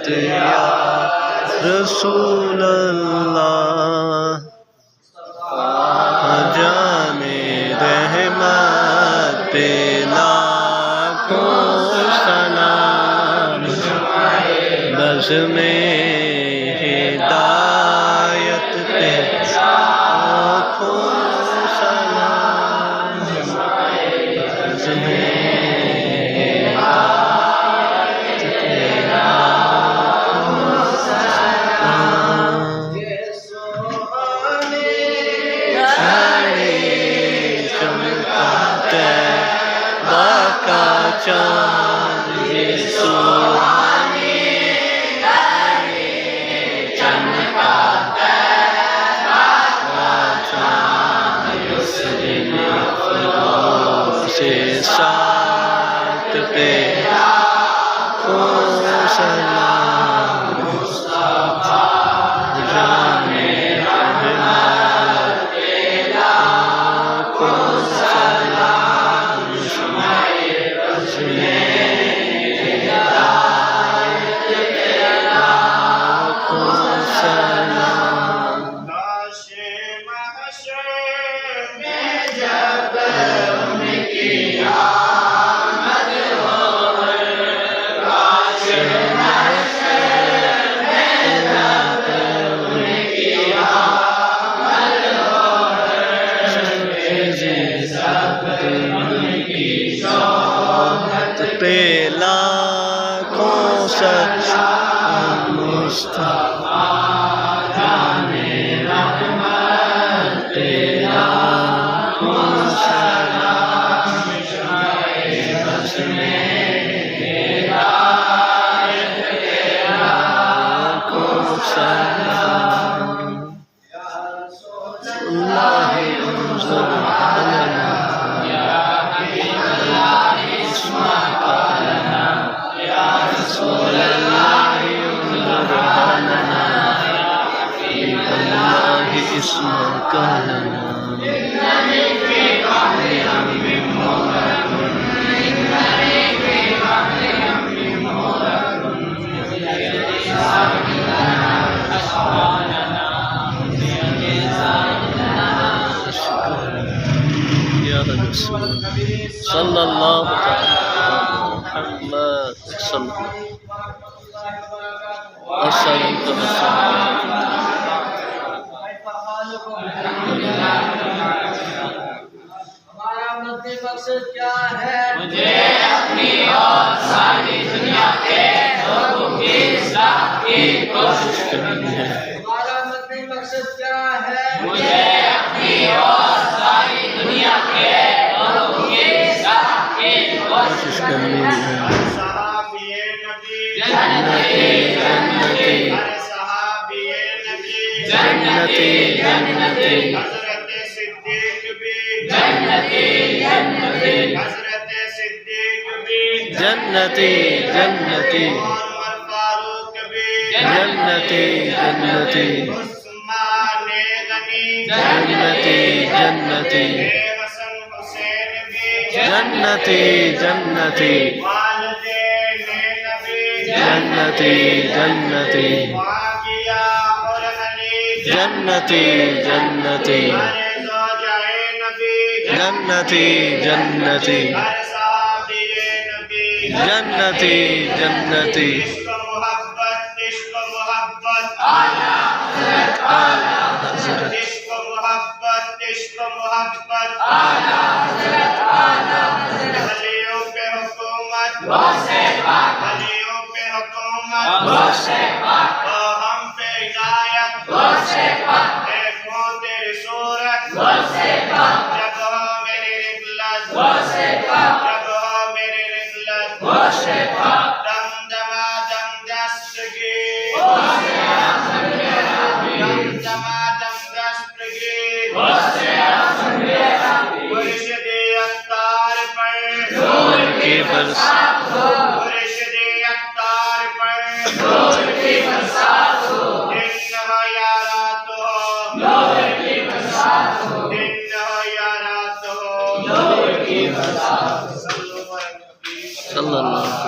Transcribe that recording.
یا رسول اللہ جان رحمت پہ لاکھوں سلام بز میں ہدایت پہ لاکھوں سلام بز میں چاند یہ سوہانی چمکا چاند سے ساتھ پہ سلام جان رحمت پہ لاکھوں سلام مصطفیٰ جان رحمت پہ لاکھوں سلام بز میں ہدایت پہ لاکھوں سلام اللہ انظر لنا رسول اللہ انظر لنا اللہ اسمک لنا یا رسول صلی اللہ تعالی محمد صلی اللہ ہمارا مقصد کیا ہے؟ مجھے اپنی اور ساری دنیا کے لوگوں کی اصلاح کی کوشش کرنی ہے۔ ہمارا مقصد کیا ہے؟ مجھے اپنی اور ساری دنیا کے لوگوں کی اصلاح کی کوشش کرنی ہے۔ جنتی جنتی جنتی جنتی حضرت صدیق بھی جنتی جنتی حضرت صدیق بھی جنتی جنتی عمر فاروق بھی جنتی جنتی عثمان غنی جنتی جنتی حسن حسین بھی جنتی جنتی والدین نبی جنتی جنتی معاویہ اور علی جنتی جنتی زوجائے نبی جنتی جنتی ہر صحابی نبی جنتی جنتی عشق محبت اعلیٰ حضرت عشق محبت ولیوں پہ حکومت ولیوں پہ حکومت تو ہم پہ ہدایت دیکھوں تیری صورت جب ہو میری رحلت جب ہو میری رحلت دم دما دم دستگی دم دما دم دستگی مرشد اختار پر کی برس مرشد اختار پر انہا یارات ہو انہا یارات ہو صلی اللہ